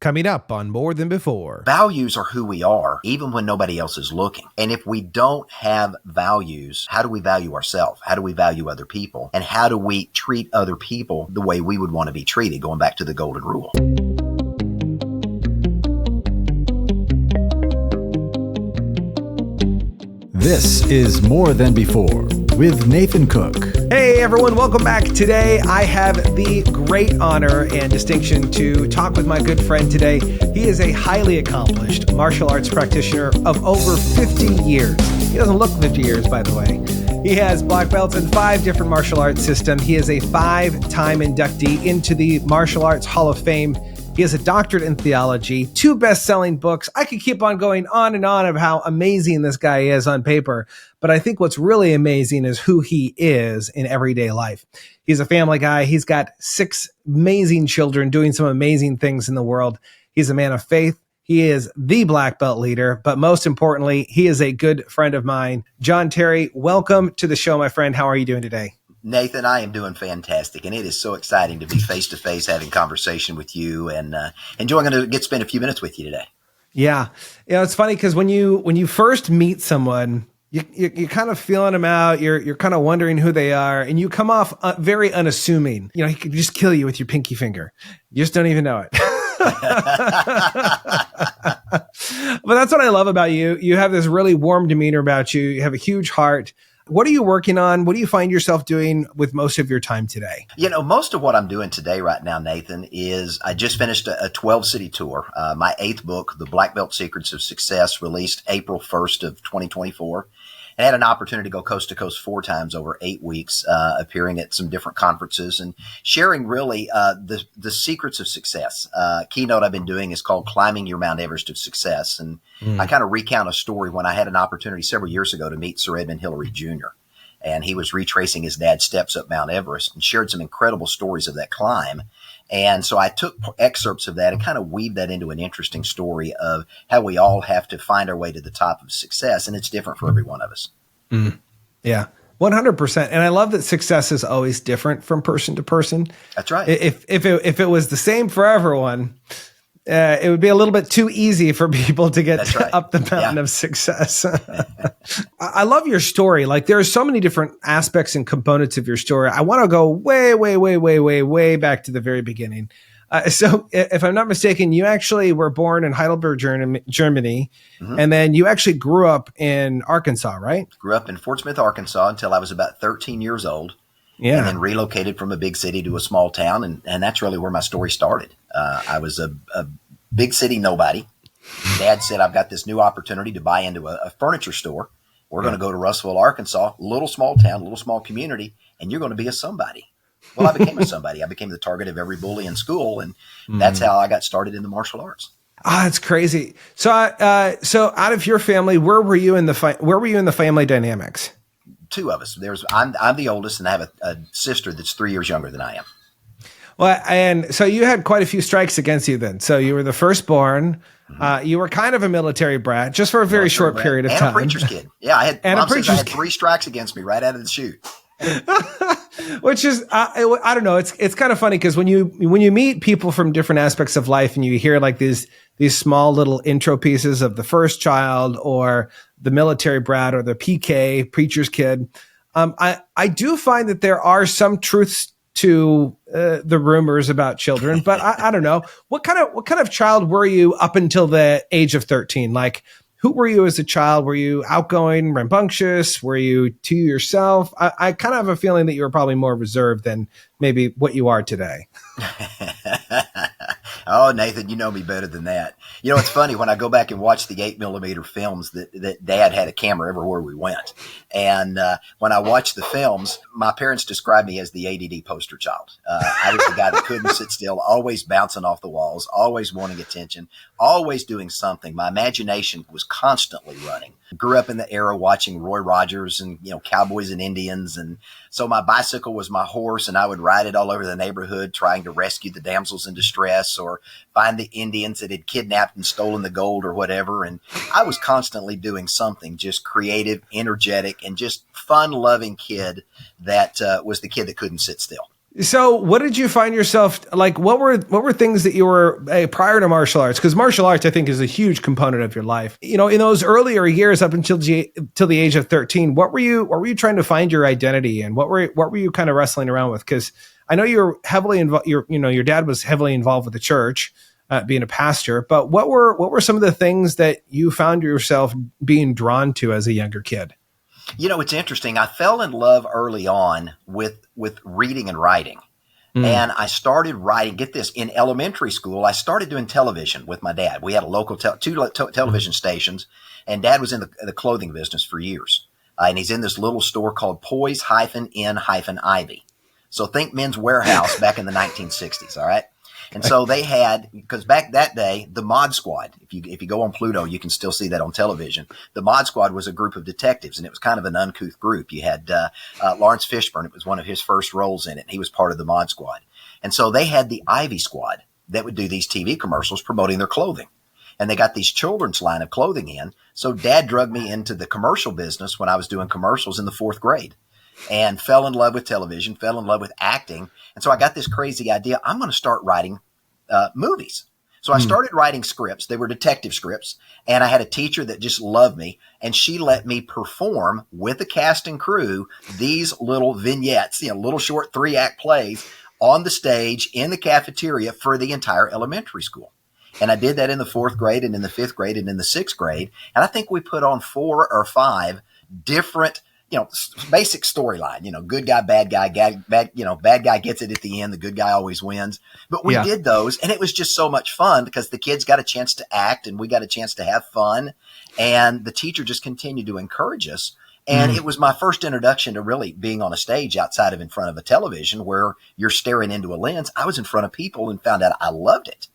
Coming up on More Than Before. Values are who we are, even when nobody else is looking. And if we don't have values, how do we value ourselves? How do we value other people? And how do we treat other people the way we would want to be treated, going back to the golden rule? This is More Than Before with Nathan Cook. Hey everyone, welcome back. Today I have the great honor and distinction to talk with my good friend today. He is a highly accomplished martial arts practitioner of over 50 years. He doesn't look 50 years, by the way. He has black belts in 5 different martial arts systems. He is a 5-time inductee into the Martial Arts Hall of Fame. He has a doctorate in theology, 2 best-selling books. I could keep on going on and on of how amazing this guy is on paper, but I think what's really amazing is who he is in everyday life. He's a family guy. He's got 6 amazing children doing some amazing things in the world. He's a man of faith. He is the black belt leader, but most importantly, he is a good friend of mine. John Terry, welcome to the show, my friend. How are you doing today? Nathan, I am doing fantastic, and it is so exciting to be face-to-face having conversation with you and enjoying to get spend a few minutes with you today. Yeah. It's funny because when you first meet someone, you're kind of feeling them out. You're kind of wondering who they are, and you come off very unassuming. He could just kill you with your pinky finger. You just don't even know it. But that's what I love about you. You have this really warm demeanor about you. You have a huge heart. What are you working on? What do you find yourself doing with most of your time today? Most of what I'm doing today right now, Nathan, is I just finished a 12-city tour. My 8th book, The Black Belt Secrets of Success, released April 1st of 2024. I had an opportunity to go coast to coast 4 times over 8 weeks, appearing at some different conferences and sharing really the secrets of success. Keynote I've been doing is called Climbing Your Mount Everest of Success. And I kind of recount a story when I had an opportunity several years ago to meet Sir Edmund Hillary Jr. And he was retracing his dad's steps up Mount Everest and shared some incredible stories of that climb. And so I took excerpts of that and kind of weaved that into an interesting story of how we all have to find our way to the top of success. And it's different for every one of us. Yeah, 100%. And I love that success is always different from person to person. That's right. If it was the same for everyone, it would be a little bit too easy for people to get up the mountain of success. I love your story. Like, there are so many different aspects and components of your story. I want to go way, way, way, way, way, way back to the very beginning. So if I'm not mistaken, you actually were born in Heidelberg, Germany, and then you actually grew up in Arkansas, right? Grew up in Fort Smith, Arkansas until I was about 13 years old. Yeah. And then relocated from a big city to a small town. And that's really where my story started. I was a big city nobody. Dad said, I've got this new opportunity to buy into a furniture store. We're going to go to Russellville, Arkansas, little small town, little small community, and you're going to be a somebody. Well, I became a somebody. I became the target of every bully in school. And that's how I got started in the martial arts. That's crazy. So out of your family, where were you in the family dynamics? 2 of us. I'm the oldest, and I have a sister that's 3 years younger than I am. Well, and so you had quite a few strikes against you then. So you were the firstborn. You were kind of a military brat, just for a very short period of time. And a preacher's kid. Yeah, I had 3 strikes against me right out of the chute. Which is, I don't know. It's kind of funny because when you meet people from different aspects of life and you hear like these small little intro pieces of the first child or the military brat or the PK preacher's kid, I do find that there are some truths to the rumors about children, but I don't know. What kind of child were you up until the age of 13? Like, who were you as a child? Were you outgoing, rambunctious? Were you to yourself? I kind of have a feeling that you were probably more reserved than maybe what you are today. Oh, Nathan, you know me better than that. It's funny when I go back and watch the 8mm films that Dad had a camera everywhere we went. And when I watch the films, my parents described me as the ADD poster child. I was the guy that couldn't sit still, always bouncing off the walls, always wanting attention, always doing something. My imagination was constantly running. Grew up in the era watching Roy Rogers and, cowboys and Indians. And so my bicycle was my horse, and I would ride it all over the neighborhood trying to rescue the damsels in distress or find the Indians that had kidnapped and stolen the gold or whatever. And I was constantly doing something, just creative, energetic, and just fun-loving kid that was the kid that couldn't sit still. So what did you find yourself like? What were things that you were prior to martial arts? Because martial arts, I think, is a huge component of your life. You know, in those earlier years up until till the age of 13, what were you trying to find your identity in? What were you kind of wrestling around with? Because I know you're heavily involved. Your dad was heavily involved with the church, being a pastor. But what were some of the things that you found yourself being drawn to as a younger kid? It's interesting. I fell in love early on with reading and writing. And I started writing, get this, in elementary school, I started doing television with my dad. We had a local television stations, and Dad was in the clothing business for years. And he's in this little store called Poise-N-Ivy. So think Men's Warehouse back in the 1960s, all right? And so they had, because back that day, the Mod Squad, if you go on Pluto, you can still see that on television. The Mod Squad was a group of detectives, and it was kind of an uncouth group. You had Lawrence Fishburne. It was one of his first roles in it. He was part of the Mod Squad. And so they had the Ivy Squad that would do these TV commercials promoting their clothing. And they got these children's line of clothing in. So Dad drugged me into the commercial business when I was doing commercials in the 4th grade. And fell in love with television, fell in love with acting. And so I got this crazy idea. I'm going to start writing movies. So I started writing scripts. They were detective scripts. And I had a teacher that just loved me. And she let me perform with the cast and crew these little vignettes, little short 3-act plays on the stage in the cafeteria for the entire elementary school. And I did that in the 4th grade and in the 5th grade and in the 6th grade. And I think we put on 4 or 5 different basic storyline, good guy, bad guy, bad guy gets it at the end. The good guy always wins. But we did those, and it was just so much fun because the kids got a chance to act and we got a chance to have fun. And the teacher just continued to encourage us. And it was my first introduction to really being on a stage outside of in front of a television where you're staring into a lens. I was in front of people and found out I loved it.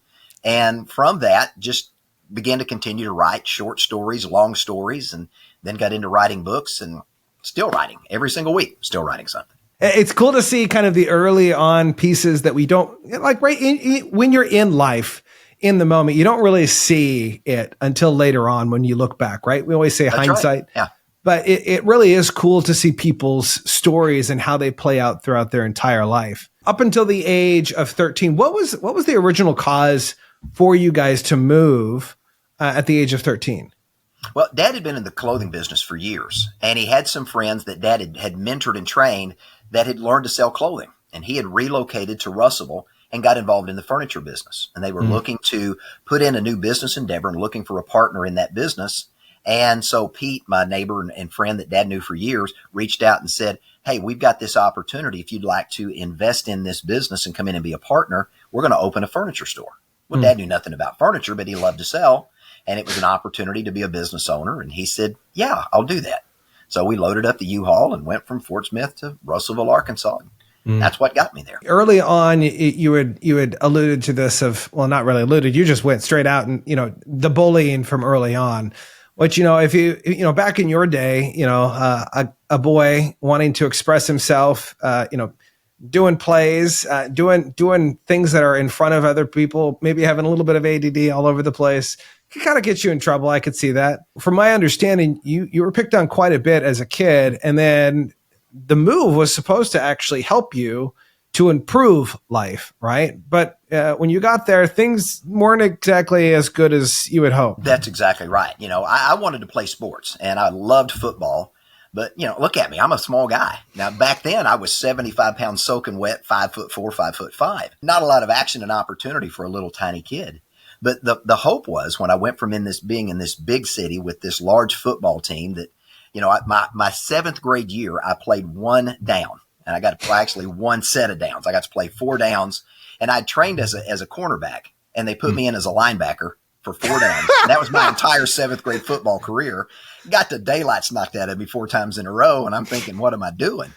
And from that, just began to continue to write short stories, long stories, and then got into writing books and still writing every single week, still writing something. It's cool to see kind of the early on pieces that we don't like when you're in life in the moment, you don't really see it until later on when you look back, right? We always say That's hindsight, right. Yeah. but it really is cool to see people's stories and how they play out throughout their entire life. Up until the age of 13, what was the original cause for you guys to move at the age of 13? Well, Dad had been in the clothing business for years, and he had some friends that Dad had mentored and trained that had learned to sell clothing. And he had relocated to Russellville and got involved in the furniture business. And they were looking to put in a new business endeavor and looking for a partner in that business. And so Pete, my neighbor and friend that Dad knew for years, reached out and said, hey, we've got this opportunity. If you'd like to invest in this business and come in and be a partner, we're going to open a furniture store. Well, Dad knew nothing about furniture, but he loved to sell. And it was an opportunity to be a business owner. And he said, yeah, I'll do that. So we loaded up the U-Haul and went from Fort Smith to Russellville, Arkansas. That's what got me there. Early on, you had alluded to this not really alluded. You just went straight out and, the bullying from early on, which, if you back in your day, a boy wanting to express himself, doing plays, doing things that are in front of other people, maybe having a little bit of ADD all over the place, can kind of get you in trouble. I could see that. From my understanding, you were picked on quite a bit as a kid, and then the move was supposed to actually help you to improve life, right? But when you got there, things weren't exactly as good as you had hoped. That's exactly right. I wanted to play sports, and I loved football. But, look at me. I'm a small guy. Now, back then, I was 75 pounds soaking wet, 5'4", 5'5". Not a lot of action and opportunity for a little tiny kid. But the hope was when I went from being in this big city with this large football team that, my 7th grade year, I played 1 down. And I got to play actually 1 set of downs. I got to play 4 downs. And I trained as a cornerback. And they put me in as a linebacker for 4 downs. And that was my entire 7th grade football career. Got the daylights knocked out of me 4 times in a row. And I'm thinking, what am I doing?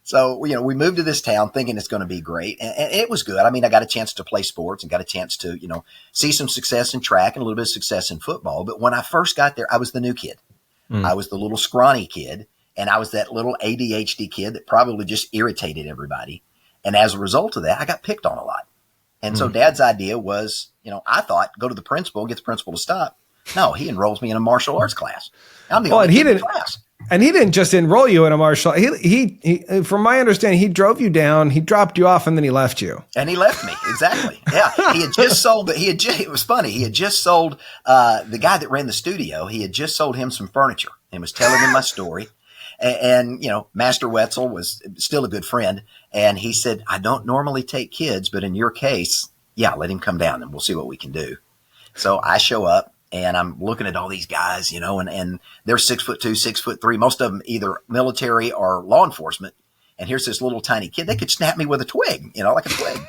So, we moved to this town thinking it's going to be great. And it was good. I mean, I got a chance to play sports and got a chance to, see some success in track and a little bit of success in football. But when I first got there, I was the new kid. I was the little scrawny kid. And I was that little ADHD kid that probably just irritated everybody. And as a result of that, I got picked on a lot. And so Dad's idea was, I thought, go to the principal, get the principal to stop. No, he enrolls me in a martial arts class. I'm the only kid in the class. And he didn't just enroll you in a martial. He, from my understanding, he drove you down, he dropped you off, and then he left you. And he left me. Exactly. Yeah. He had just sold, it was funny. He had just sold, the guy that ran the studio, he had just sold him some furniture and was telling him my story. And, Master Wetzel was still a good friend. And he said, I don't normally take kids, but in your case, yeah, let him come down and we'll see what we can do. So I show up. And I'm looking at all these guys, and they're 6'2", 6'3", most of them either military or law enforcement. And here's this little tiny kid. They could snap me with a twig, like a twig.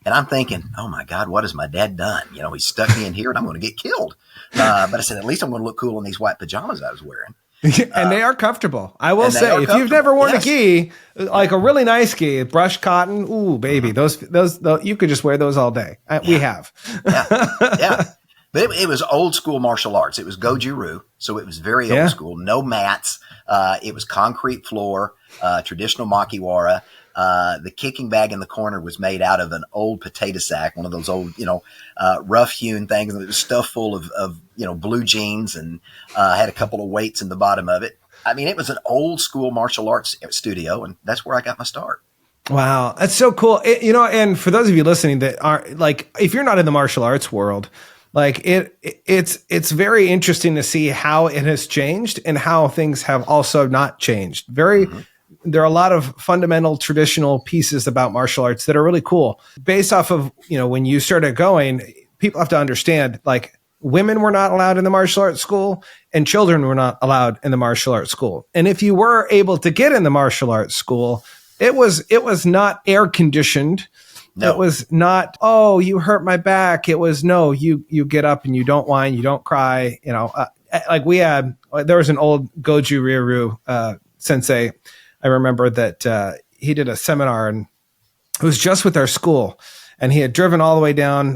And I'm thinking, oh my God, what has my dad done? He stuck me in here and I'm going to get killed. But I said, at least I'm going to look cool in these white pajamas I was wearing. And they are comfortable. I will say, if you've never worn a gi, like a really nice gi, brushed cotton, ooh, baby, those you could just wear those all day. We have. Yeah. But it was old school martial arts. It was Goju-Ryu, so it was very old school. No mats. It was concrete floor, traditional makiwara. The kicking bag in the corner was made out of an old potato sack, one of those old, rough-hewn things. And it was stuffed full of blue jeans and had a couple of weights in the bottom of it. I mean, it was an old school martial arts studio, and that's where I got my start. Wow, that's so cool. And for those of you listening that aren't, like, if you're not in the martial arts world, like it's very interesting to see how it has changed and how things have also not changed. There are a lot of fundamental traditional pieces about martial arts that are really cool. Based off of, when you started going, people have to understand, like, women were not allowed in the martial arts school and children were not allowed in the martial arts school. And if you were able to get in the martial arts school, it was not air conditioned. No. It was not, oh, you hurt my back. It was, no, you get up and you don't whine, you don't cry. Like there was an old Goju-Ryu sensei. I remember that he did a seminar and it was just with our school. And he had driven all the way down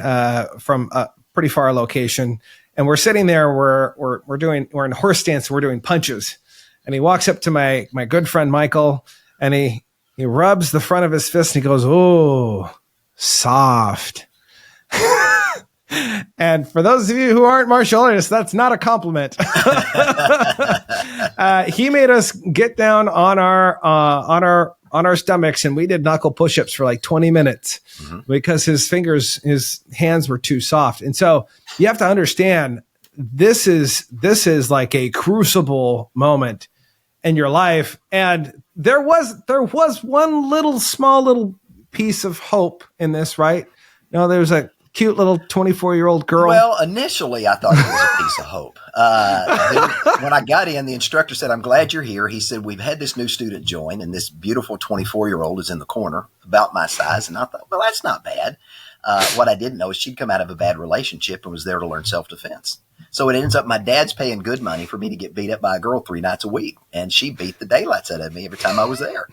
from a pretty far location. And we're sitting there, we're in horse stance, we're doing punches. And he walks up to my good friend Michael and he rubs the front of his fist and he goes, oh, soft. And for those of you who aren't martial artists, that's not a compliment. He made us get down on our stomachs, and we did knuckle push-ups for like 20 minutes because his hands were too soft. And so you have to understand, this is like a crucible moment in your life. And there was one small little piece of hope in this, right? There's a cute little 24-year-old girl. Well, initially I thought it was a piece of hope. Then when I got in, the instructor said, I'm glad you're here. He said, we've had this new student join, and this beautiful 24-year-old is in the corner, about my size. And I thought, well, that's not bad. What I didn't know is she'd come out of a bad relationship and was there to learn self-defense. So it ends up my dad's paying good money for me to get beat up by a girl 3 nights a week. And she beat the daylights out of me every time I was there.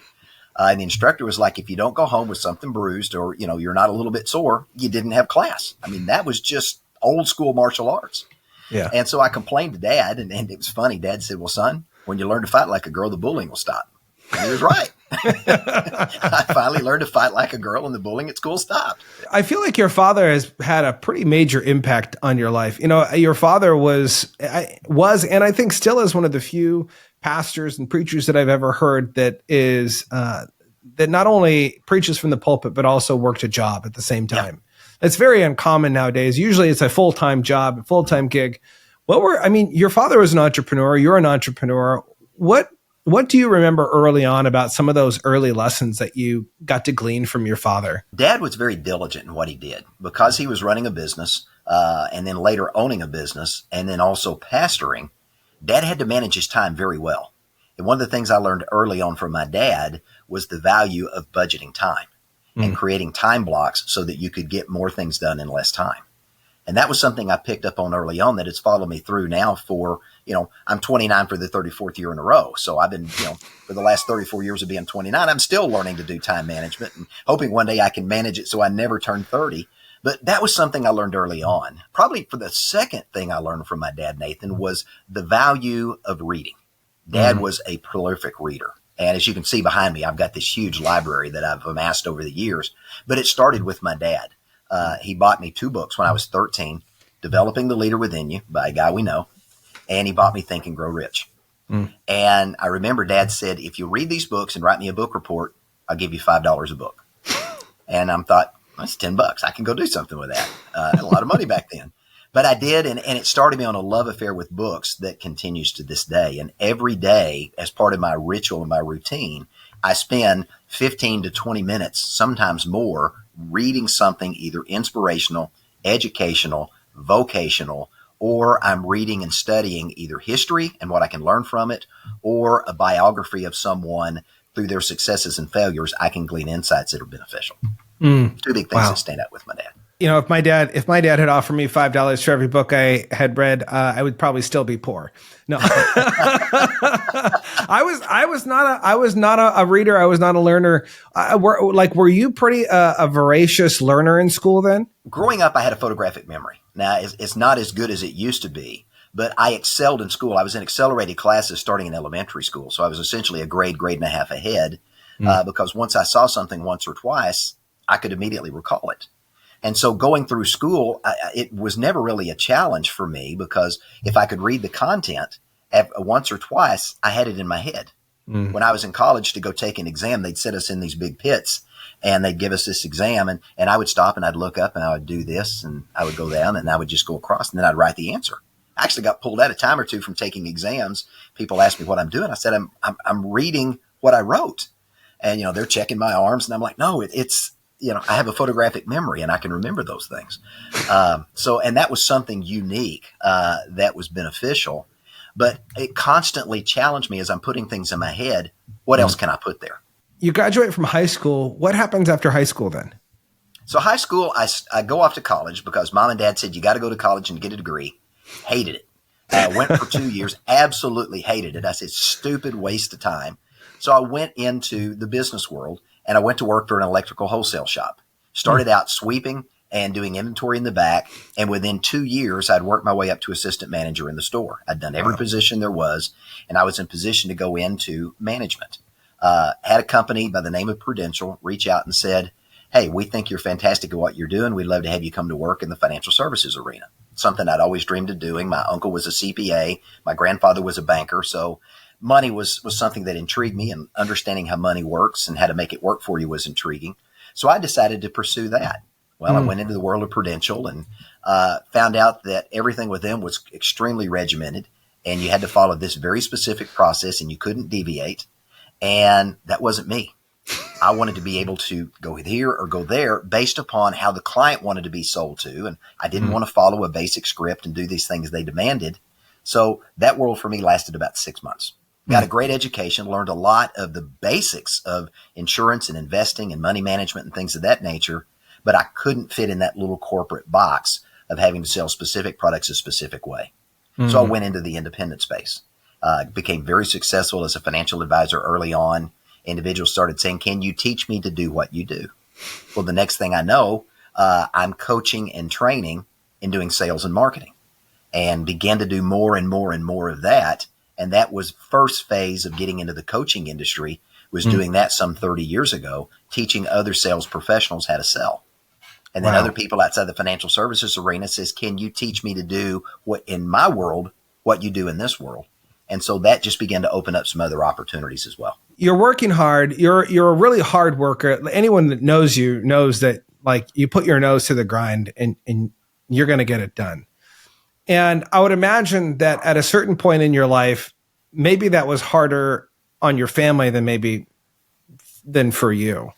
And the instructor was like, if you don't go home with something bruised or, you're not a little bit sore, you didn't have class. I mean, that was just old school martial arts. Yeah. And so I complained to Dad, and it was funny. Dad said, well, son, when you learn to fight like a girl, the bullying will stop. And he was right. I finally learned to fight like a girl, and the bullying at school stopped. I feel like your father has had a pretty major impact on your life. Your father was, and I think still is, one of the few pastors and preachers that I've ever heard that is that not only preaches from the pulpit, but also worked a job at the same time. Yeah. It's very uncommon nowadays. Usually it's a full-time job, a full-time gig. Your father was an entrepreneur. You're an entrepreneur. What do you remember early on about some of those early lessons that you got to glean from your father? Dad was very diligent in what he did because he was running a business and then later owning a business and then also pastoring. Dad had to manage his time very well. And one of the things I learned early on from my dad was the value of budgeting time and creating time blocks so that you could get more things done in less time. And that was something I picked up on early on that has followed me through now for, I'm 29 for the 34th year in a row. So I've been, for the last 34 years of being 29, I'm still learning to do time management and hoping one day I can manage it so I never turn 30. But that was something I learned early on. Probably for the second thing I learned from my dad, Nathan, was the value of reading. Dad was a prolific reader. And as you can see behind me, I've got this huge library that I've amassed over the years. But it started with my dad. He bought me 2 books when I was 13, Developing the Leader Within You by a guy we know. And he bought me Think and Grow Rich. And I remember Dad said, if you read these books and write me a book report, I'll give you $5 a book. And I thought, that's $10. I can go do something with that. I had a lot of money back then. But I did, and it started me on a love affair with books that continues to this day. And every day, as part of my ritual and my routine, I spend 15 to 20 minutes, sometimes more, reading something either inspirational, educational, vocational, or I'm reading and studying either history and what I can learn from it, or a biography of someone through their successes and failures. I can glean insights that are beneficial. Two big things that stand out with my dad. You know, if my dad had offered me $5 for every book I had read, I would probably still be poor. No, I was not a reader. I was not a learner. Were you pretty a voracious learner in school then? Growing up, I had a photographic memory. Now, it's not as good as it used to be, but I excelled in school. I was in accelerated classes starting in elementary school. So I was essentially a grade and a half ahead because once I saw something once or twice, I could immediately recall it. And so going through school, it was never really a challenge for me because if I could read the content once or twice, I had it in my head. When I was in college to go take an exam, they'd set us in these big pits and they'd give us this exam and I would stop and I'd look up and I would do this and I would go down and I would just go across and then I'd write the answer. I actually got pulled out a time or two from taking exams. People asked me what I'm doing. I said, I'm reading what I wrote. And, you know, they're checking my arms and I'm like, no, it's, you know, I have a photographic memory and I can remember those things. And that was something unique that was beneficial, but it constantly challenged me as I'm putting things in my head. What else can I put there? You graduate from high school. What happens after high school then? So high school, I go off to college because mom and dad said, you got to go to college and get a degree. Hated it. Went for 2 years, absolutely hated it. I said, stupid waste of time. So I went into the business world and I went to work for an electrical wholesale shop. Started out sweeping and doing inventory in the back. And within 2 years, I'd worked my way up to assistant manager in the store. I'd done every position there was, and I was in position to go into management. Had a company by the name of Prudential reach out and said, hey, we think you're fantastic at what you're doing. We'd love to have you come to work in the financial services arena. Something I'd always dreamed of doing. My uncle was a CPA. My grandfather was a banker. So money was something that intrigued me, and understanding how money works and how to make it work for you was intriguing. So I decided to pursue that. Well, I went into the world of Prudential and found out that everything with them was extremely regimented and you had to follow this very specific process and you couldn't deviate. And that wasn't me. I wanted to be able to go here or go there based upon how the client wanted to be sold to. And I didn't want to follow a basic script and do these things they demanded. So that world for me lasted about 6 months. Got a great education, learned a lot of the basics of insurance and investing and money management and things of that nature. But I couldn't fit in that little corporate box of having to sell specific products a specific way. So I went into the independent space, became very successful as a financial advisor early on. Individuals started saying, can you teach me to do what you do? Well, the next thing I know, I'm coaching and training and doing sales and marketing and began to do more and more and more of that. And that was first phase of getting into the coaching industry, was doing that some 30 years ago, teaching other sales professionals how to sell. And then other people outside the financial services arena says, can you teach me to do what in my world, what you do in this world? And so that just began to open up some other opportunities as well. You're working hard. You're a really hard worker. Anyone that knows you knows that, like, you put your nose to the grind and you're going to get it done. And I would imagine that at a certain point in your life, maybe that was harder on your family than for you.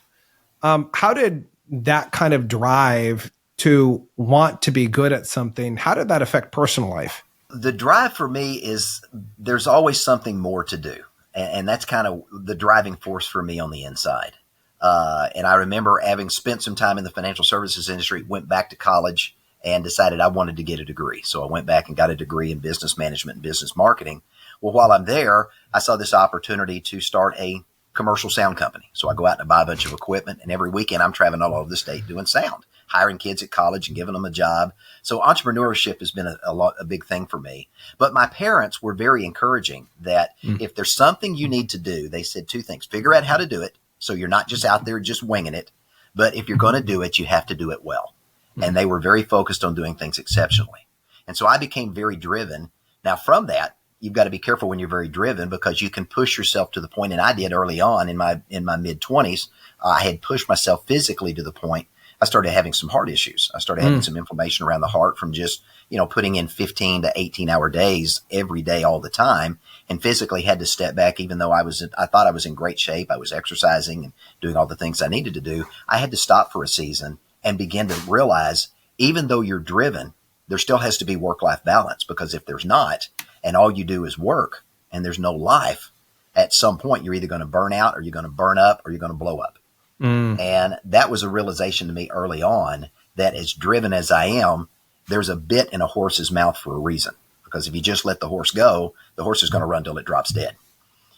How did that kind of drive to want to be good at something, how did that affect personal life? The drive for me is there's always something more to do. And that's kind of the driving force for me on the inside. And I remember having spent some time in the financial services industry, went back to college and decided I wanted to get a degree. So I went back and got a degree in business management and business marketing. Well, while I'm there, I saw this opportunity to start a commercial sound company. So I go out and buy a bunch of equipment, and every weekend I'm traveling all over the state doing sound, hiring kids at college and giving them a job. So entrepreneurship has been a big thing for me. But my parents were very encouraging that if there's something you need to do, they said two things: figure out how to do it, so you're not just out there just winging it. But if you're going to do it, you have to do it well. And they were very focused on doing things exceptionally. And so I became very driven. Now from that, you've got to be careful when you're very driven, because you can push yourself to the point. And I did early on in my mid-20s. I had pushed myself physically to the point I started having some heart issues. I started having some inflammation around the heart from just, putting in 15 to 18 hour days every day, all the time, and physically had to step back. Even though I thought I was in great shape. I was exercising and doing all the things I needed to do. I had to stop for a season and begin to realize, even though you're driven, there still has to be work-life balance, because if there's not, and all you do is work and there's no life, at some point you're either going to burn out, or you're going to burn up, or you're going to blow up. And that was a realization to me early on, that as driven as I am, there's a bit in a horse's mouth for a reason. Because if you just let the horse go, the horse is going to run till it drops dead.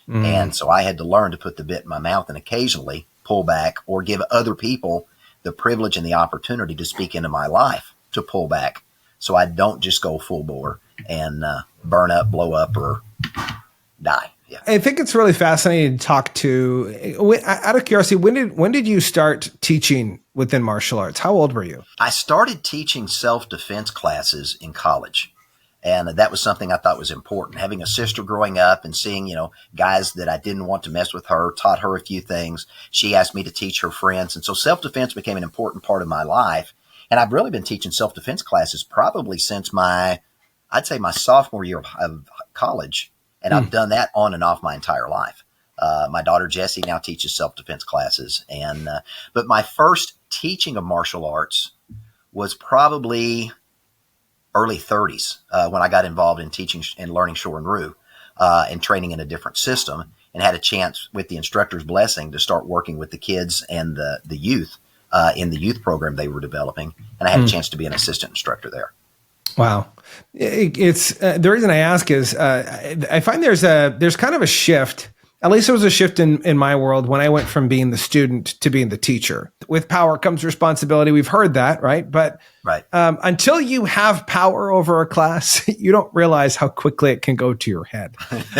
And so I had to learn to put the bit in my mouth and occasionally pull back, or give other people the privilege and the opportunity to speak into my life to pull back, so I don't just go full bore and burn up, blow up, or die. Yeah. I think it's really fascinating to talk to. Out of curiosity, when did you start teaching within martial arts? How old were you? I started teaching self-defense classes in college. And that was something I thought was important. Having a sister growing up and seeing, guys that I didn't want to mess with her, taught her a few things. She asked me to teach her friends. And so self-defense became an important part of my life. And I've really been teaching self-defense classes probably since I'd say my sophomore year of college. And I've done that on and off my entire life. My daughter, Jessie, now teaches self-defense classes. But my first teaching of martial arts was probably early 30s, when I got involved in teaching and learning Shorin-Ryu, and training in a different system, and had a chance, with the instructor's blessing, to start working with the kids and the youth in the youth program they were developing. And I had a chance to be an assistant instructor there. Wow. It's the reason I ask is I find there's kind of a shift. At least there was a shift in my world when I went from being the student to being the teacher. With power comes responsibility. We've heard that, right? But until you have power over a class, you don't realize how quickly it can go to your head. Things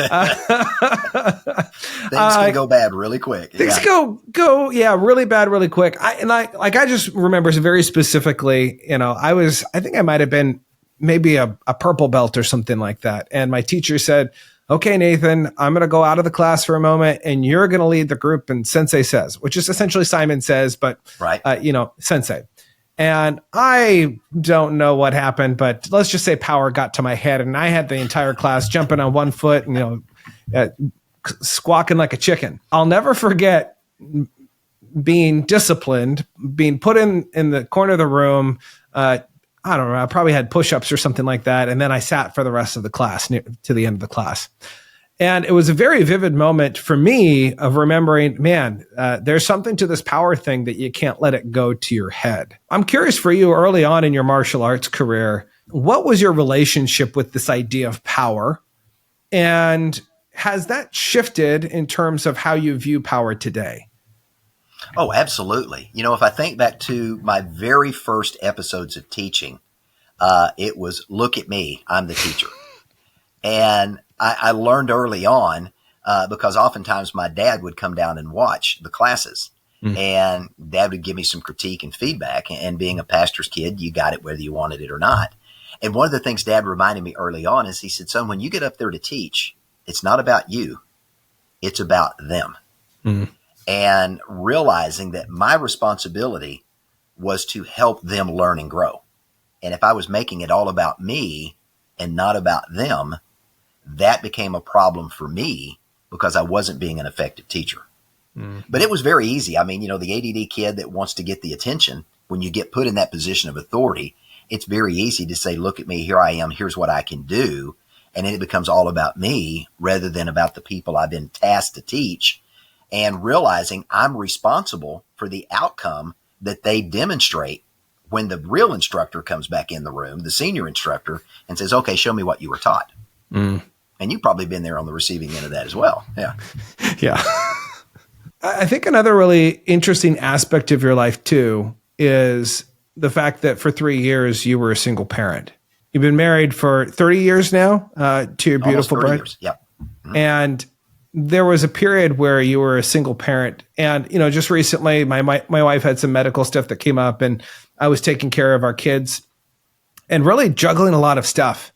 can go bad really quick. Things go really bad really quick. I just remember very specifically, I think I might have been maybe a purple belt or something like that. And my teacher said, "Okay, Nathan, I'm going to go out of the class for a moment, and you're going to lead the group in Sensei Says," which is essentially Simon Says, but, Sensei. And I don't know what happened, but let's just say power got to my head, and I had the entire class jumping on one foot and, squawking like a chicken. I'll never forget being disciplined, being put in the corner of the room. I don't know, I probably had push-ups or something like that. And then I sat for the rest of the class, to the end of the class. And it was a very vivid moment for me of remembering, there's something to this power thing that you can't let it go to your head. I'm curious for you, early on in your martial arts career, what was your relationship with this idea of power? And has that shifted in terms of how you view power today? Oh, absolutely. If I think back to my very first episodes of teaching, it was, look at me, I'm the teacher. And I learned early on, because oftentimes my dad would come down and watch the classes, and Dad would give me some critique and feedback. And being a pastor's kid, you got it whether you wanted it or not. And one of the things Dad reminded me early on is, he said, "Son, when you get up there to teach, it's not about you, it's about them." And realizing that my responsibility was to help them learn and grow. And if I was making it all about me and not about them, that became a problem for me, because I wasn't being an effective teacher. But it was very easy. I mean, the ADD kid that wants to get the attention, when you get put in that position of authority, it's very easy to say, "Look at me, here I am, here's what I can do." And then it becomes all about me rather than about the people I've been tasked to teach. And realizing I'm responsible for the outcome that they demonstrate when the real instructor comes back in the room, the senior instructor, and says, "Okay, show me what you were taught." And you've probably been there on the receiving end of that as well. Yeah. Yeah. I think another really interesting aspect of your life too is the fact that for 3 years you were a single parent. You've been married for 30 years now to your beautiful bride. Years. Yep. And there was a period where you were a single parent, and just recently my wife had some medical stuff that came up, and I was taking care of our kids and really juggling a lot of stuff.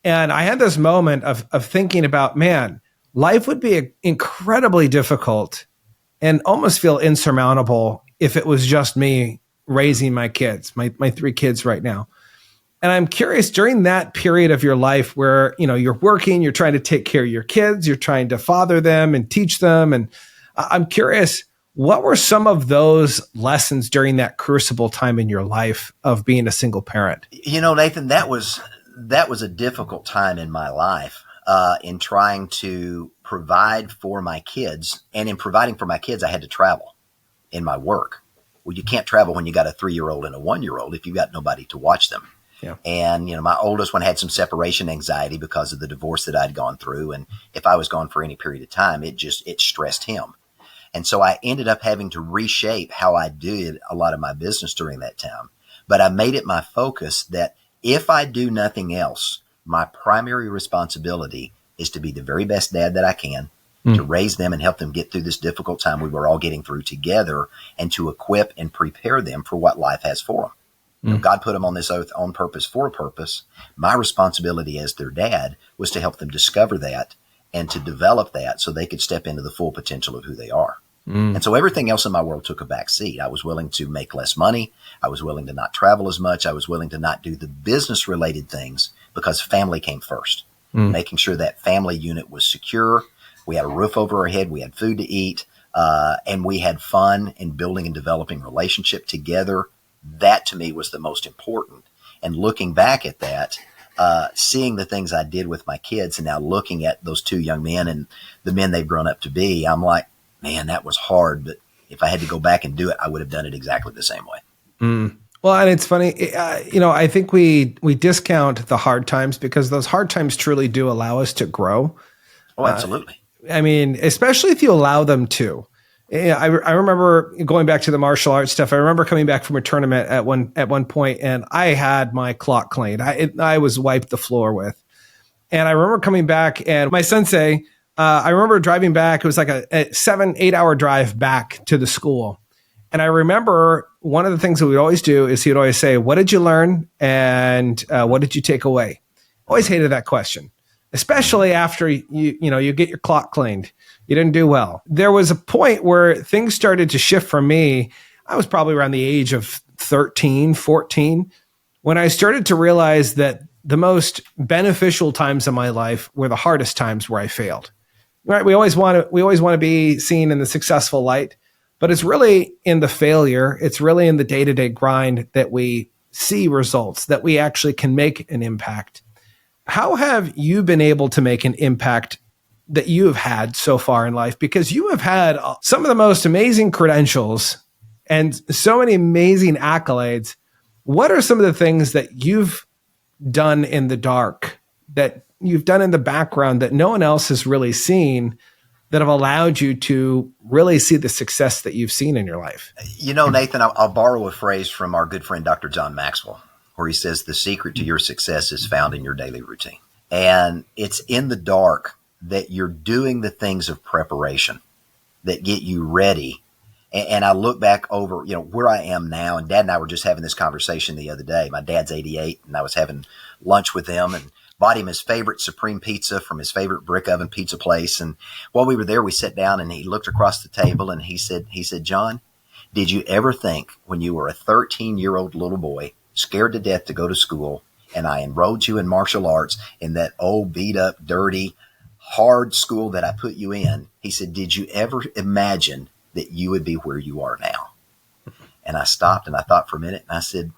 And I had this moment of thinking about, man, life would be incredibly difficult and almost feel insurmountable if it was just me raising my kids, my 3 kids right now. And I'm curious, during that period of your life where, you're working, you're trying to take care of your kids, you're trying to father them and teach them. And I'm curious, what were some of those lessons during that crucible time in your life of being a single parent? Nathan, that was a difficult time in my life, in trying to provide for my kids. And in providing for my kids, I had to travel in my work. Well, you can't travel when you got a 3-year-old and a 1-year-old if you've got nobody to watch them. Yeah. And, my oldest one had some separation anxiety because of the divorce that I'd gone through. And if I was gone for any period of time, it stressed him. And so I ended up having to reshape how I did a lot of my business during that time. But I made it my focus that if I do nothing else, my primary responsibility is to be the very best dad that I can, to raise them and help them get through this difficult time we were all getting through together, and to equip and prepare them for what life has for them. God put them on this earth on purpose for a purpose. My responsibility as their dad was to help them discover that and to develop that so they could step into the full potential of who they are. And so everything else in my world took a back seat. I was willing to make less money. I was willing to not travel as much. I was willing to not do the business related things because family came first. Making sure that family unit was secure. We had a roof over our head. We had food to eat. And we had fun in building and developing relationship together. That to me was the most important. And looking back at that, seeing the things I did with my kids and now looking at those 2 young men and the men they've grown up to be, I'm like, man, that was hard. But if I had to go back and do it, I would have done it exactly the same way. Well, and it's funny, I think we discount the hard times because those hard times truly do allow us to grow. Oh, absolutely. Especially if you allow them to. I remember going back to the martial arts stuff. I remember coming back from a tournament at one point, and I had my clock cleaned. I was wiped the floor with, and I remember coming back, and my sensei. I remember driving back. It was like a 7-8 hour drive back to the school, and I remember one of the things that we'd always do is he'd always say, "What did you learn, and what did you take away?" Always hated that question, especially after you get your clock cleaned. You didn't do well. There was a point where things started to shift for me. I was probably around the age of 13, 14, when I started to realize that the most beneficial times in my life were the hardest times where I failed. Right? We always want to be seen in the successful light, but it's really in the failure. It's really in the day-to-day grind that we see results, that we actually can make an impact. How have you been able to make an impact that you have had so far in life? Because you have had some of the most amazing credentials and so many amazing accolades. What are some of the things that you've done in the dark, that you've done in the background that no one else has really seen, that have allowed you to really see the success that you've seen in your life? Nathan, I'll borrow a phrase from our good friend, Dr. John Maxwell, where he says, the secret to your success is found in your daily routine. And it's in the dark that you're doing the things of preparation that get you ready. And I look back over, where I am now, and Dad and I were just having this conversation the other day. My dad's 88, and I was having lunch with him and bought him his favorite Supreme pizza from his favorite brick oven pizza place. And while we were there, we sat down and he looked across the table and he said, John, did you ever think when you were a 13-year-old little boy, scared to death to go to school, and I enrolled you in martial arts in that old beat up, dirty, hard school that I put you in? He said, did you ever imagine that you would be where you are now? And I stopped and I thought for a minute and I said,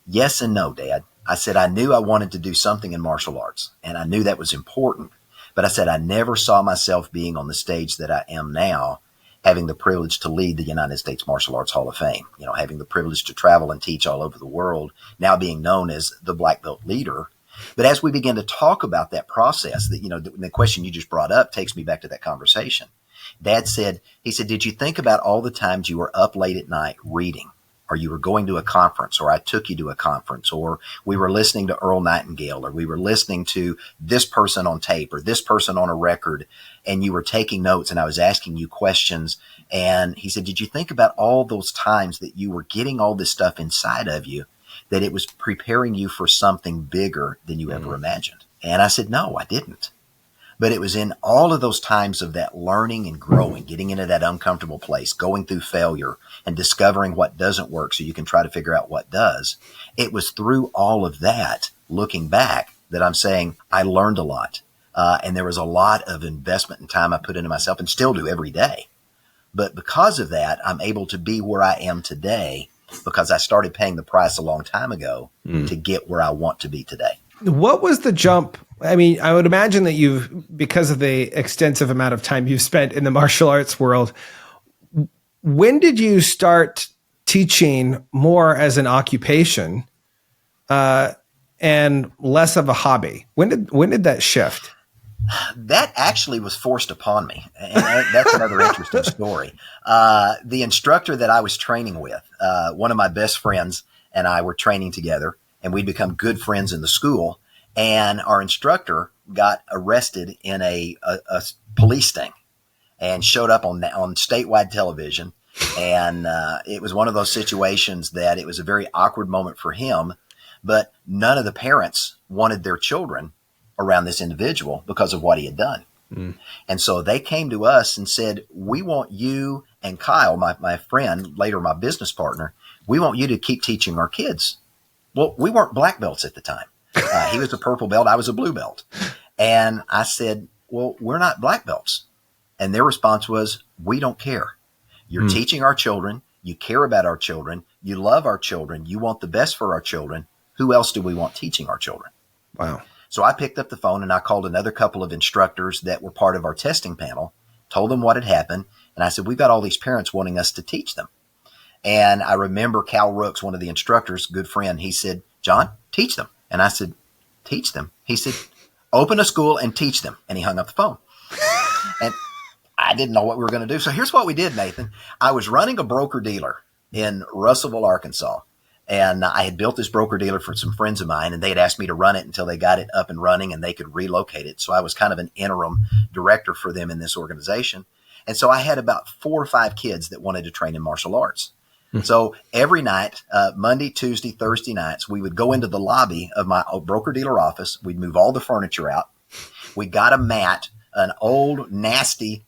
yes and no, Dad. I said, I knew I wanted to do something in martial arts and I knew that was important, but I said, I never saw myself being on the stage that I am now, having the privilege to lead the United States Martial Arts Hall of Fame, having the privilege to travel and teach all over the world, now being known as the black belt leader. But as we begin to talk about that process, that, the question you just brought up takes me back to that conversation. Dad said, did you think about all the times you were up late at night reading, or you were going to a conference, or I took you to a conference, or we were listening to Earl Nightingale, or we were listening to this person on tape or this person on a record, and you were taking notes and I was asking you questions. And he said, did you think about all those times that you were getting all this stuff inside of you that it was preparing you for something bigger than you ever imagined. And I said, no, I didn't. But it was in all of those times of that learning and growing, getting into that uncomfortable place, going through failure and discovering what doesn't work so you can try to figure out what does. It was through all of that, looking back, that I'm saying I learned a lot. And there was a lot of investment and time I put into myself and still do every day. But because of that, I'm able to be where I am today because I started paying the price a long time ago to get where I want to be today. What was the jump? I mean, I would imagine that because of the extensive amount of time you've spent in the martial arts world, when did you start teaching more as an occupation and less of a hobby? When did that shift? That actually was forced upon me. And that's another interesting story. The instructor that I was training with, one of my best friends and I were training together, and we'd become good friends in the school. And our instructor got arrested in a police sting and showed up on statewide television. And it was one of those situations that it was a very awkward moment for him, but none of the parents wanted their children around this individual because of what he had done. And so they came to us and said, we want you and Kyle, my friend, later my business partner, we want you to keep teaching our kids. Well, we weren't black belts at the time. He was a purple belt. I was a blue belt. And I said, well, we're not black belts. And their response was, we don't care. You're teaching our children. You care about our children. You love our children. You want the best for our children. Who else do we want teaching our children? Wow. So I picked up the phone and I called another couple of instructors that were part of our testing panel, told them what had happened. And I said, we've got all these parents wanting us to teach them. And I remember Cal Rooks, one of the instructors, good friend, he said, John, teach them. And I said, teach them? He said, open a school and teach them. And he hung up the phone. And I didn't know what we were going to do. So here's what we did, Nathan. I was running a broker-dealer in Russellville, Arkansas. And I had built this broker-dealer for some friends of mine, and they had asked me to run it until they got it up and running and they could relocate it. So I was kind of an interim director for them in this organization. And so I had about 4 or 5 kids that wanted to train in martial arts. So every night, Monday, Tuesday, Thursday nights, we would go into the lobby of my broker-dealer office. We'd move all the furniture out. We got a mat, an old, nasty,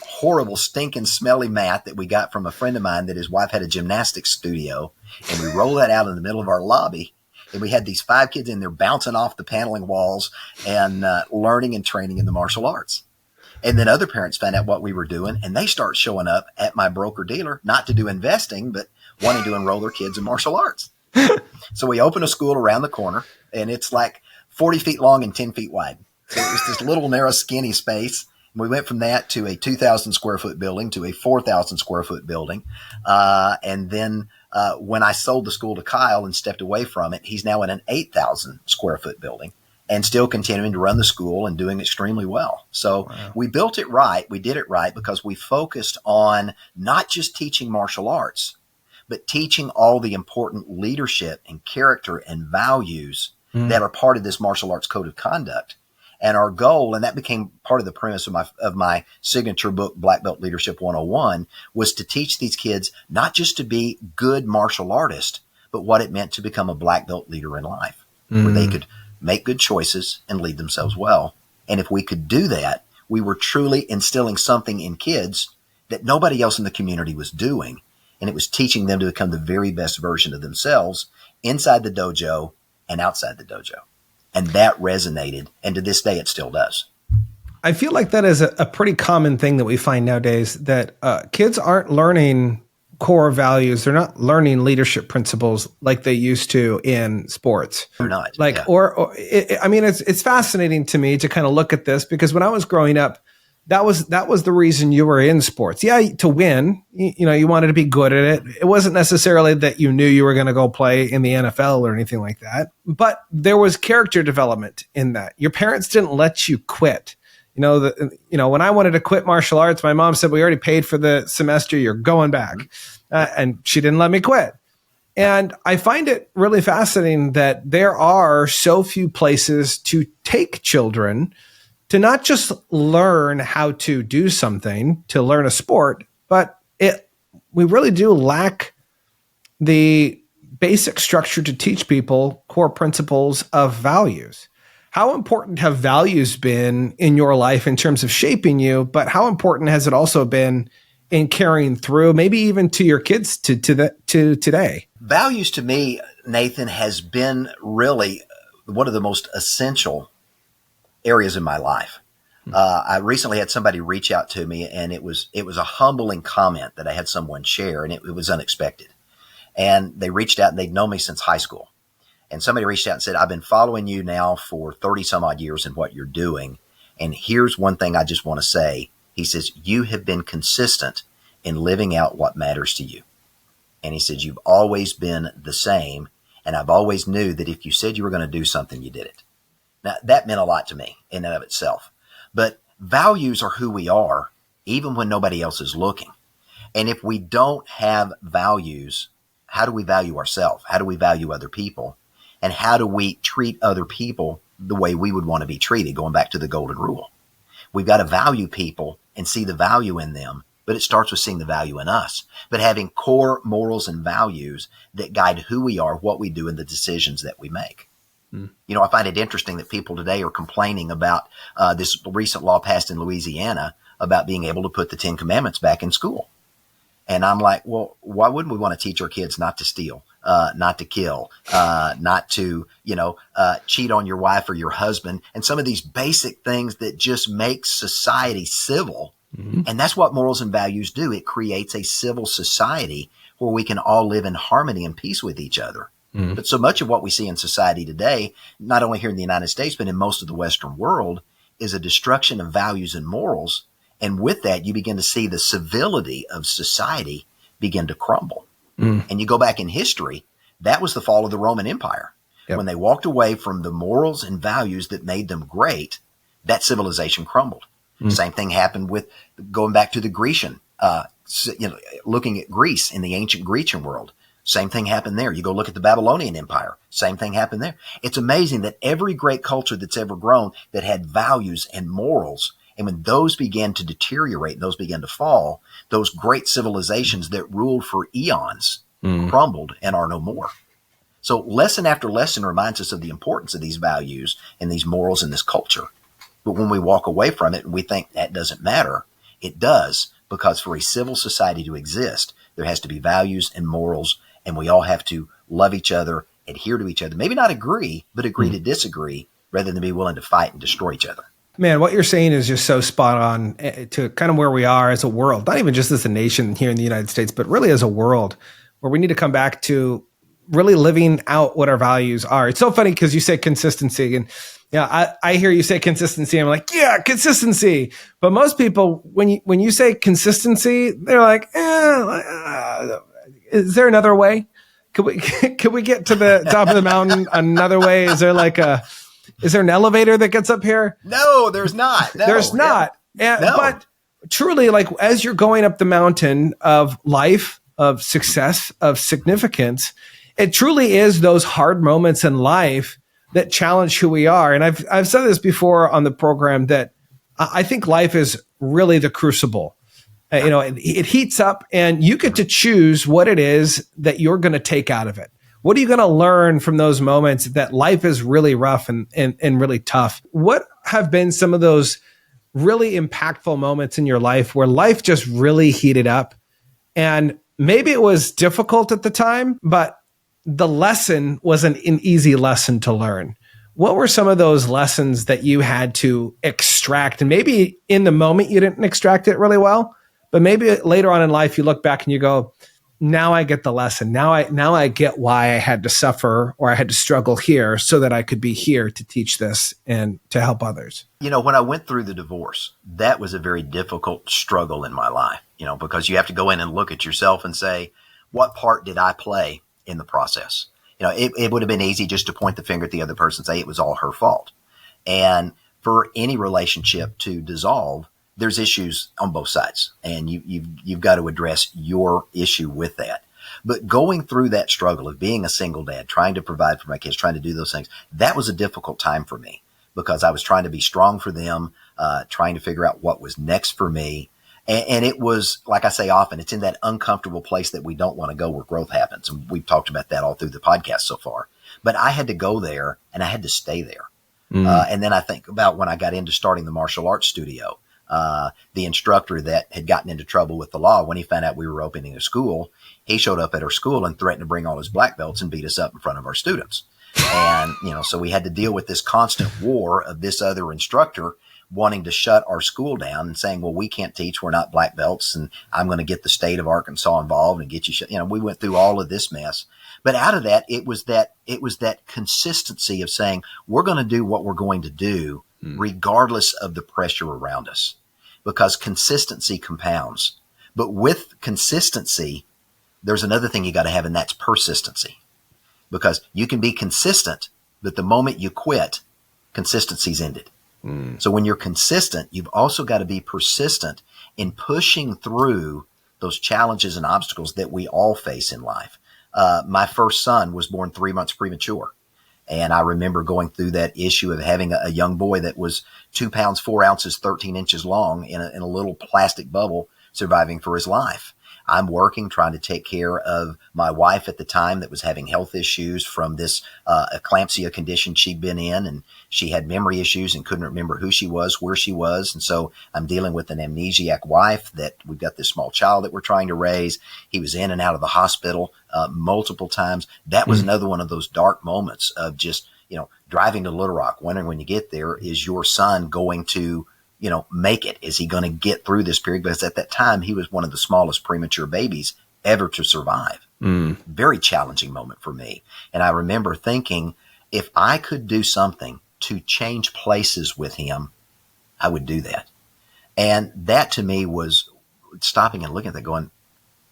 horrible, stinking, smelly mat that we got from a friend of mine that his wife had a gymnastics studio. And we rolled that out in the middle of our lobby. And we had these 5 kids in there bouncing off the paneling walls and learning and training in the martial arts. And then other parents found out what we were doing, and they start showing up at my broker-dealer, not to do investing, but wanting to enroll their kids in martial arts. So we opened a school around the corner, and it's like 40 feet long and 10 feet wide. So it was this little, narrow, skinny space. And we went from that to a 2,000 square foot building to a 4,000 square foot building. And then when I sold the school to Kyle and stepped away from it, he's now in an 8,000 square foot building. And still continuing to run the school and doing extremely well. So we built it right. We did it right because we focused on not just teaching martial arts, but teaching all the important leadership and character and values that are part of this martial arts code of conduct. And our goal, and that became part of the premise of my signature book, Black Belt Leadership 101, was to teach these kids not just to be good martial artists, but what it meant to become a black belt leader in life, where they could make good choices and lead themselves well. And if we could do that, we were truly instilling something in kids that nobody else in the community was doing. And it was teaching them to become the very best version of themselves inside the dojo and outside the dojo. And that resonated. And to this day, it still does. I feel like that is a pretty common thing that we find nowadays, that kids aren't learning core values. They're not learning leadership principles like they used to in sports. They're not. Like, yeah. I mean, it's fascinating to me to kind of look at this, because when I was growing up, that was the reason you were in sports. Yeah, to win, you wanted to be good at it. It wasn't necessarily that you knew you were going to go play in the NFL or anything like that, but there was character development in that. Your parents didn't let you quit. When I wanted to quit martial arts, my mom said, we already paid for the semester, you're going back. And she didn't let me quit. And I find it really fascinating that there are so few places to take children to not just learn how to do something, to learn a sport, but we really do lack the basic structure to teach people core principles of values. How important have values been in your life in terms of shaping you, but how important has it also been in carrying through, maybe even to your kids to today? Values to me, Nathan, has been really one of the most essential areas in my life. I recently had somebody reach out to me, and it was a humbling comment that I had someone share, and it was unexpected. And they reached out, and they'd known me since high school. And somebody reached out and said, I've been following you now for 30 some odd years in what you're doing. And here's one thing I just want to say. He says, you have been consistent in living out what matters to you. And he said, you've always been the same. And I've always knew that if you said you were going to do something, you did it. Now, that meant a lot to me in and of itself. But values are who we are, even when nobody else is looking. And if we don't have values, how do we value ourselves? How do we value other people? And how do we treat other people the way we would want to be treated? Going back to the golden rule. We've got to value people and see the value in them, but it starts with seeing the value in us. But having core morals and values that guide who we are, what we do, and the decisions that we make. You know, I find it interesting that people today are complaining about this recent law passed in Louisiana about being able to put the 10 Commandments back in school. And I'm like, well, why wouldn't we want to teach our kids not to steal, not to kill, not to, cheat on your wife or your husband, and some of these basic things that just make society civil. Mm-hmm. And that's what morals and values do. It creates a civil society where we can all live in harmony and peace with each other. Mm-hmm. But so much of what we see in society today, not only here in the United States, but in most of the Western world, is a destruction of values and morals. And with that, you begin to see the civility of society begin to crumble. Mm. And you go back in history, that was the fall of the Roman Empire. Yep. When they walked away from the morals and values that made them great, that civilization crumbled. Mm. Same thing happened with going back to the Grecian, looking at Greece in the ancient Grecian world. Same thing happened there. You go look at the Babylonian Empire. Same thing happened there. It's amazing that every great culture that's ever grown that had values and morals, and when those began to deteriorate, those began to fall, those great civilizations that ruled for eons crumbled and are no more. So lesson after lesson reminds us of the importance of these values and these morals in this culture. But when we walk away from it and we think that doesn't matter, it does, because for a civil society to exist, there has to be values and morals, and we all have to love each other, adhere to each other, maybe not agree, but agree to disagree rather than be willing to fight and destroy each other. Man, what you're saying is just so spot on to kind of where we are as a world, not even just as a nation here in the United States, but really as a world, where we need to come back to really living out what our values are. It's so funny because you say consistency, and I hear you say consistency. I'm like, yeah, consistency. But most people, when you say consistency, they're like, is there another way? Could we get to the top of the mountain another way? Is there an elevator that gets up here? No, there's not. No, there's not. Yeah. No. But truly, like, as you're going up the mountain of life, of success, of significance, it truly is those hard moments in life that challenge who we are. And I've said this before on the program that I think life is really the crucible. It heats up, and you get to choose what it is that you're going to take out of it. What are you going to learn from those moments that life is really rough and really tough? What have been some of those really impactful moments in your life where life just really heated up? And maybe it was difficult at the time, but the lesson wasn't an easy lesson to learn. What were some of those lessons that you had to extract? And maybe in the moment you didn't extract it really well, but maybe later on in life you look back and you go, now I get the lesson. Now I get why I had to suffer or I had to struggle here so that I could be here to teach this and to help others. When I went through the divorce, that was a very difficult struggle in my life, because you have to go in and look at yourself and say, what part did I play in the process? It would have been easy just to point the finger at the other person and say it was all her fault. And for any relationship to dissolve, there's issues on both sides, and you've got to address your issue with that. But going through that struggle of being a single dad, trying to provide for my kids, trying to do those things, that was a difficult time for me because I was trying to be strong for them, trying to figure out what was next for me. And it was, like I say often, it's in that uncomfortable place that we don't want to go where growth happens. And we've talked about that all through the podcast so far. But I had to go there and I had to stay there. And then I think about when I got into starting the martial arts studio, the instructor that had gotten into trouble with the law, when he found out we were opening a school, he showed up at our school and threatened to bring all his black belts and beat us up in front of our students. And, so we had to deal with this constant war of this other instructor wanting to shut our school down and saying, well, we can't teach. We're not black belts. And I'm going to get the state of Arkansas involved and get you shut. We went through all of this mess. But out of that, it was that consistency of saying, we're going to do what we're going to do regardless of the pressure around us, because consistency compounds. But with consistency, there's another thing you got to have, and that's persistency, because you can be consistent, but the moment you quit, consistency's ended. So when you're consistent, you've also got to be persistent in pushing through those challenges and obstacles that we all face in life. My first son was born 3 months premature. And I remember going through that issue of having a young boy that was 2 pounds, 4 ounces, 13 inches long in a little plastic bubble, surviving for his life. I'm working, trying to take care of my wife at the time that was having health issues from this eclampsia condition she'd been in. And she had memory issues and couldn't remember who she was, where she was. And so I'm dealing with an amnesiac wife that we've got this small child that we're trying to raise. He was in and out of the hospital multiple times. That was another one of those dark moments of just, driving to Little Rock, wondering when you get there, is your son going to make it? Is he going to get through this period? Because at that time, he was one of the smallest premature babies ever to survive. Very challenging moment for me. And I remember thinking, if I could do something to change places with him, I would do that. And that to me was stopping and looking at that going,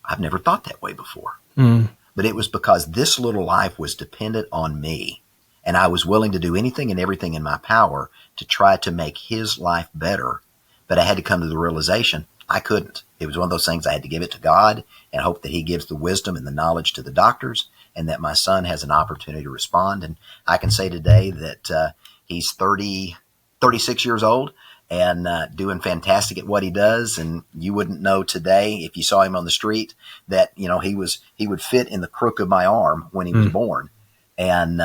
I've never thought that way before. But it was because this little life was dependent on me. And I was willing to do anything and everything in my power to try to make his life better. But I had to come to the realization I couldn't. It was one of those things I had to give it to God and hope that he gives the wisdom and the knowledge to the doctors, and that my son has an opportunity to respond. And I can say today that he's 36 years old and doing fantastic at what he does. And you wouldn't know today, if you saw him on the street, that, he would fit in the crook of my arm when he was born. And,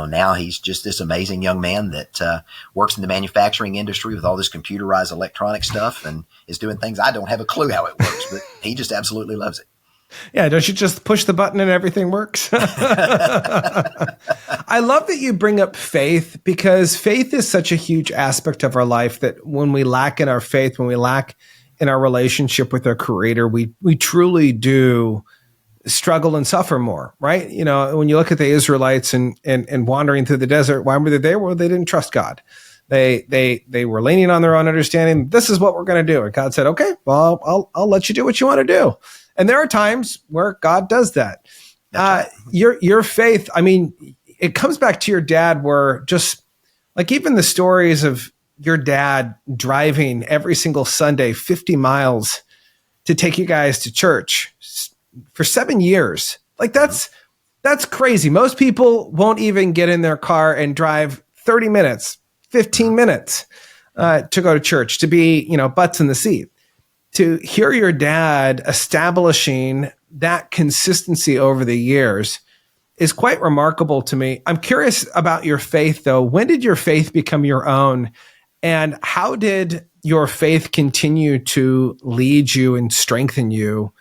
now he's just this amazing young man that works in the manufacturing industry with all this computerized electronic stuff and is doing things I don't have a clue how it works, but he just absolutely loves it. Yeah, don't you just push the button and everything works? I love that you bring up faith, because faith is such a huge aspect of our life that when we lack in our faith, when we lack in our relationship with our Creator, we truly do struggle and suffer more, right? When you look at the Israelites and wandering through the desert, why were they there? Well, they didn't trust God. They were leaning on their own understanding. This is what we're going to do. And God said, okay, well, I'll let you do what you want to do. And there are times where God does that. Your faith, it comes back to your dad, where just like even the stories of your dad driving every single Sunday 50 miles to take you guys to church for 7 years. Like that's crazy. Most people won't even get in their car and drive 30 minutes, 15 minutes to go to church, to be, butts in the seat. To hear your dad establishing that consistency over the years is quite remarkable to me. I'm curious about your faith, though. When did your faith become your own? And how did your faith continue to lead you and strengthen you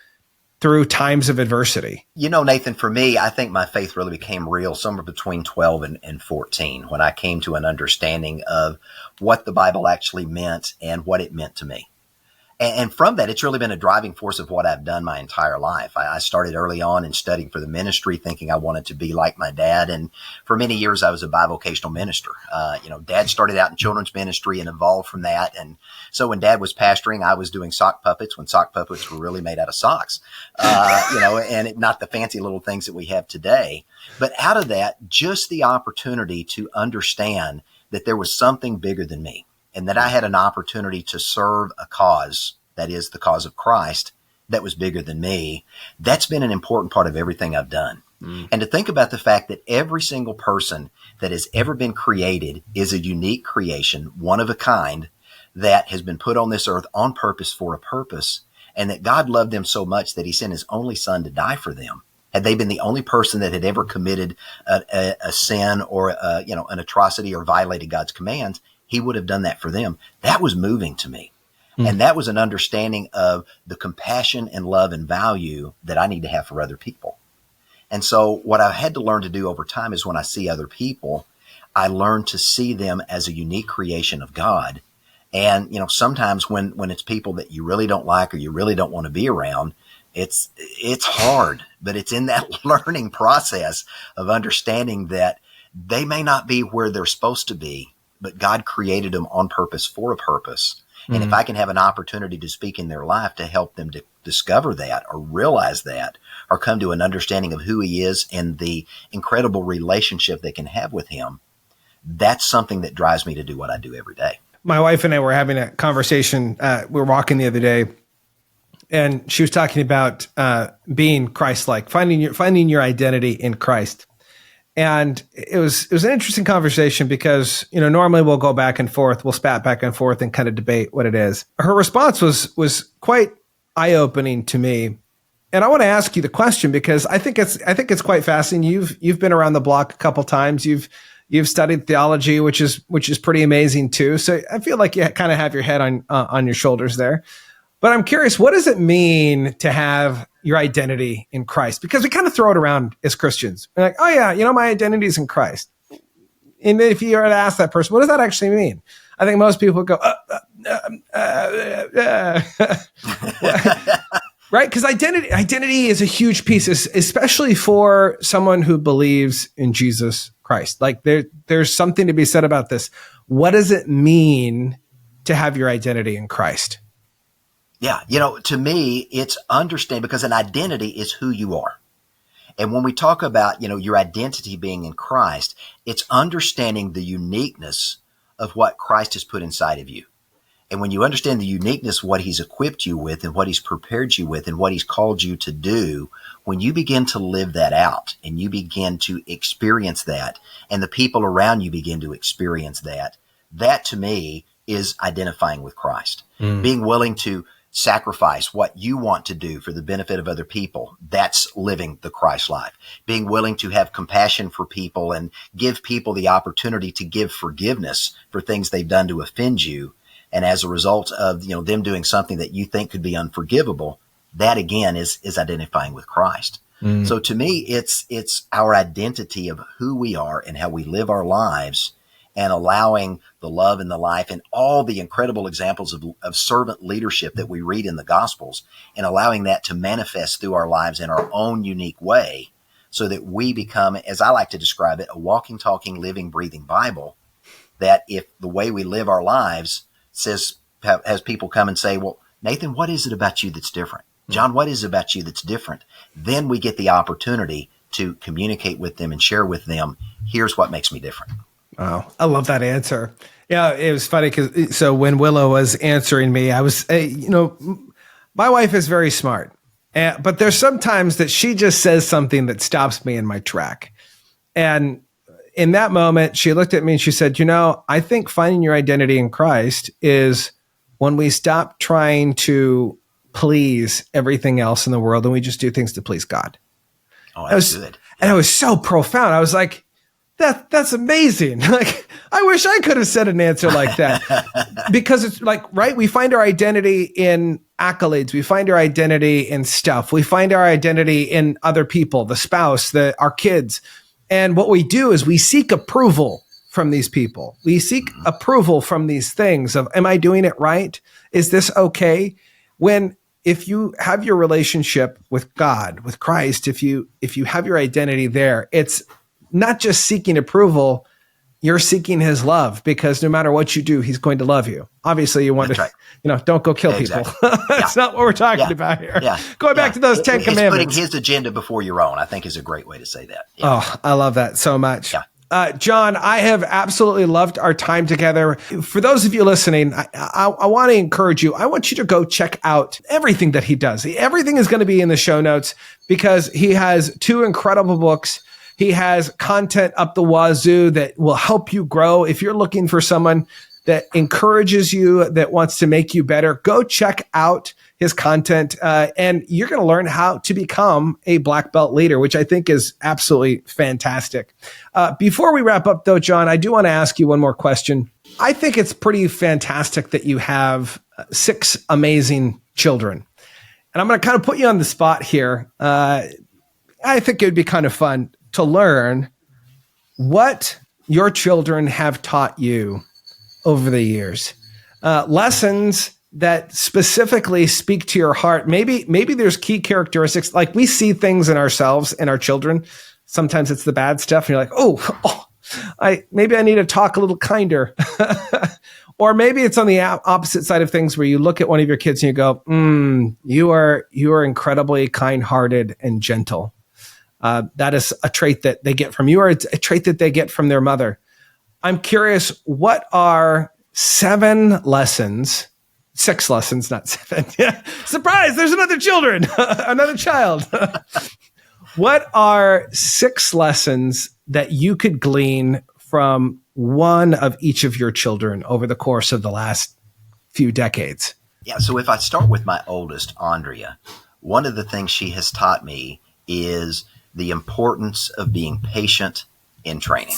through times of adversity? Nathan, for me, I think my faith really became real somewhere between 12 and 14, when I came to an understanding of what the Bible actually meant and what it meant to me. And from that, it's really been a driving force of what I've done my entire life. I started early on in studying for the ministry, thinking I wanted to be like my dad. And for many years, I was a bivocational minister. Dad started out in children's ministry and evolved from that. And so when Dad was pastoring, I was doing sock puppets when sock puppets were really made out of socks, and not the fancy little things that we have today. But out of that, just the opportunity to understand that there was something bigger than me, and that I had an opportunity to serve a cause, that is the cause of Christ, that was bigger than me. That's been an important part of everything I've done. And to think about the fact that every single person that has ever been created is a unique creation, one of a kind, that has been put on this earth on purpose for a purpose, and that God loved them so much that he sent his only son to die for them. Had they been the only person that had ever committed a sin or an atrocity or violated God's commands, he would have done that for them. That was moving to me. And that was an understanding of the compassion and love and value that I need to have for other people. And so what I had to learn to do over time is when I see other people, I learn to see them as a unique creation of God. And, sometimes when it's people that you really don't like or you really don't want to be around, it's hard, but it's in that learning process of understanding that they may not be where they're supposed to be, but God created them on purpose for a purpose. And if I can have an opportunity to speak in their life to help them to discover that or realize that or come to an understanding of who he is and the incredible relationship they can have with him, that's something that drives me to do what I do every day. My wife and I were having a conversation. We were walking the other day, and she was talking about being Christ-like, finding your identity in Christ. And it was an interesting conversation because, normally we'll go back and forth, we'll spat back and forth and kind of debate what it is. Her response was quite eye-opening to me. And I want to ask you the question because I think it's quite fascinating. You've been around the block a couple times. You've studied theology, which is pretty amazing too. So I feel like you kind of have your head on your shoulders there. But I'm curious, what does it mean to have your identity in Christ? Because we kind of throw it around as Christians. We're like, oh yeah, my identity is in Christ. And if you were to ask that person, what does that actually mean? I think most people would go, right? Because identity is a huge piece, especially for someone who believes in Jesus Christ. Like there's something to be said about this. What does it mean to have your identity in Christ? Yeah. To me, it's understand because an identity is who you are. And when we talk about, your identity being in Christ, it's understanding the uniqueness of what Christ has put inside of you. And when you understand the uniqueness of what he's equipped you with and what he's prepared you with and what he's called you to do, when you begin to live that out and you begin to experience that and the people around you begin to experience that to me is identifying with Christ. Being willing to sacrifice what you want to do for the benefit of other people. That's living the Christ life. Being willing to have compassion for people and give people the opportunity to give forgiveness for things they've done to offend you. And as a result of, them doing something that you think could be unforgivable, that again is identifying with Christ. So to me, it's our identity of who we are and how we live our lives and allowing the love and the life and all the incredible examples of servant leadership that we read in the Gospels and allowing that to manifest through our lives in our own unique way so that we become, as I like to describe it, a walking, talking, living, breathing Bible that if the way we live our lives has people come and say, well, Nathan, what is it about you that's different? John, what is it about you that's different? Then we get the opportunity to communicate with them and share with them, here's what makes me different. Oh, I love that answer. Yeah, it was funny because when Willow was answering me, I was, my wife is very smart, but there's sometimes that she just says something that stops me in my track. And in that moment, she looked at me and she said, I think finding your identity in Christ is when we stop trying to please everything else in the world and we just do things to please God. Oh, that's good. And it was so profound. I was like, that's amazing. Like, I wish I could have said an answer like that because it's like, right. We find our identity in accolades. We find our identity in stuff. We find our identity in other people, the spouse, our kids. And what we do is we seek approval from these people. We seek approval from these things of, am I doing it right? Is this okay? If you have your relationship with God, with Christ, if you have your identity there, it's not just seeking approval, you're seeking his love because no matter what you do, he's going to love you. Obviously you want to, don't go kill people. That's not what we're talking about here. Yeah. Going back to those 10 commandments. Putting his agenda before your own, I think is a great way to say that. Yeah. Oh, I love that so much. Yeah. John, I have absolutely loved our time together. For those of you listening, I want to encourage you. I want you to go check out everything that he does. Everything is going to be in the show notes because he has 2 incredible books. He has content up the wazoo that will help you grow. If you're looking for someone that encourages you, that wants to make you better, go check out his content, and you're going to learn how to become a black belt leader, which I think is absolutely fantastic. Before we wrap up, though, John, I do want to ask you one more question. I think it's pretty fantastic that you have 6 amazing children. And I'm going to kind of put you on the spot here. I think it would be kind of fun to learn what your children have taught you over the years. Lessons that specifically speak to your heart. Maybe there's key characteristics, like we see things in ourselves and our children. Sometimes it's the bad stuff, and you're like, maybe I need to talk a little kinder. Or maybe it's on the opposite side of things, where you look at one of your kids and you go, you are incredibly kind-hearted and gentle. That is a trait that they get from you, or it's a trait that they get from their mother. I'm curious, what are 7 lessons? 6 lessons, not 7. Yeah. Surprise, there's another child. What are 6 lessons that you could glean from one of each of your children over the course of the last few decades? Yeah, so if I start with my oldest, Andrea, one of the things she has taught me is the importance of being patient in training.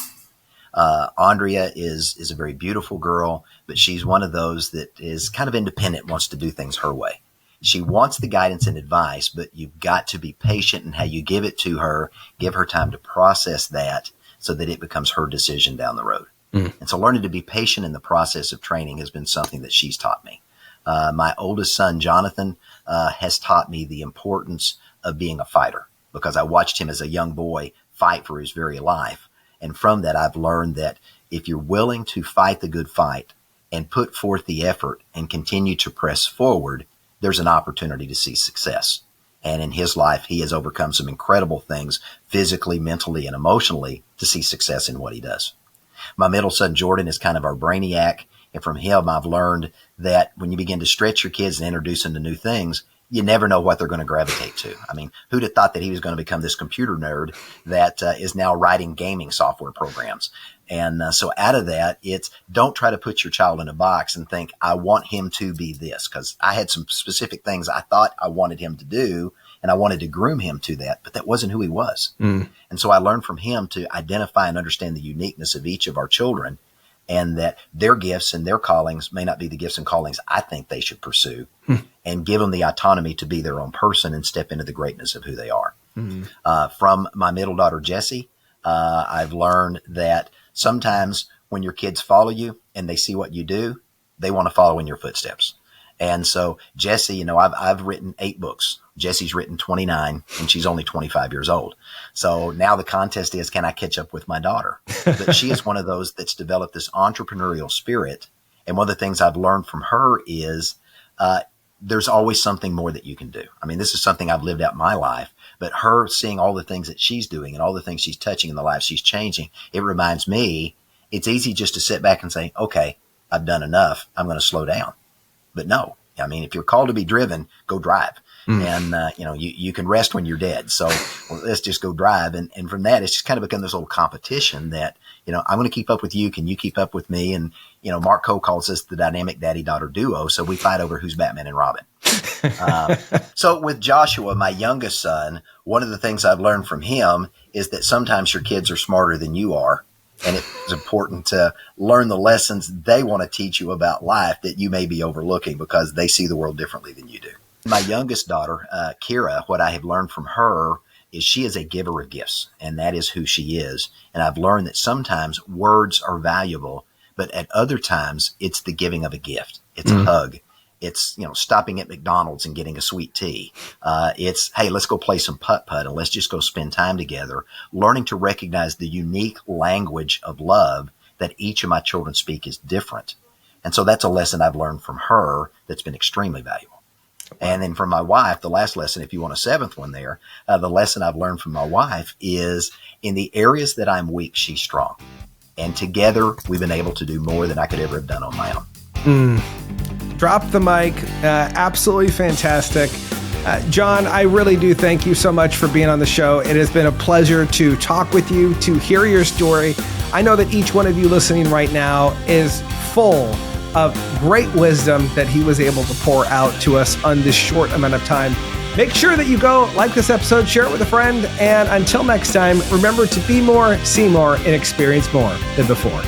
Andrea is a very beautiful girl, but she's one of those that is kind of independent, wants to do things her way. She wants the guidance and advice, but you've got to be patient in how you give it to her, give her time to process that so that it becomes her decision down the road. And so learning to be patient in the process of training has been something that she's taught me. My oldest son, Jonathan, has taught me the importance of being a fighter, because I watched him as a young boy fight for his very life. And from that, I've learned that if you're willing to fight the good fight and put forth the effort and continue to press forward, there's an opportunity to see success. And in his life, he has overcome some incredible things physically, mentally, and emotionally to see success in what he does. My middle son, Jordan, is kind of our brainiac. And from him, I've learned that when you begin to stretch your kids and introduce them to new things, you never know what they're going to gravitate to. I mean, who'd have thought that he was going to become this computer nerd that is now writing gaming software programs? And so out of that, it's don't try to put your child in a box and think, I want him to be this, because I had some specific things I thought I wanted him to do, and I wanted to groom him to that, but that wasn't who he was. And so I learned from him to identify and understand the uniqueness of each of our children, and that their gifts and their callings may not be the gifts and callings I think they should pursue, and give them the autonomy to be their own person and step into the greatness of who they are. From my middle daughter, Jessie, I've learned that sometimes when your kids follow you and they see what you do, they want to follow in your footsteps. And so Jessie, I've written 8 books. Jessie's written 29, and she's only 25 years old. So now the contest is, can I catch up with my daughter? But she is one of those that's developed this entrepreneurial spirit. And one of the things I've learned from her is there's always something more that you can do. I mean, this is something I've lived out in my life, but her seeing all the things that she's doing and all the things she's touching in the life she's changing, it reminds me it's easy just to sit back and say, okay, I've done enough. I'm going to slow down. But no, I mean, if you're called to be driven, go drive. And, you can rest when you're dead. So let's just go drive. And from that, it's just kind of become this little competition that, I'm going to keep up with you. Can you keep up with me? And, Mark Cole calls us the dynamic daddy-daughter duo. So we fight over who's Batman and Robin. So with Joshua, my youngest son, one of the things I've learned from him is that sometimes your kids are smarter than you are. And it's important to learn the lessons they want to teach you about life that you may be overlooking because they see the world differently than you do. My youngest daughter, Kira, what I have learned from her is she is a giver of gifts, and that is who she is. And I've learned that sometimes words are valuable, but at other times it's the giving of a gift. It's a hug. It's, stopping at McDonald's and getting a sweet tea. It's, hey, let's go play some putt-putt and let's just go spend time together, learning to recognize the unique language of love that each of my children speak is different. And so that's a lesson I've learned from her that's been extremely valuable. And then from my wife, the last lesson, if you want a 7th one there, the lesson I've learned from my wife is in the areas that I'm weak, she's strong. And together we've been able to do more than I could ever have done on my own. Drop the mic. Absolutely fantastic. John, I really do thank you so much for being on the show. It has been a pleasure to talk with you, to hear your story. I know that each one of you listening right now is full of great wisdom that he was able to pour out to us on this short amount of time. Make sure that you go like this episode, share it with a friend, and until next time, remember to be more, see more, and experience more than before.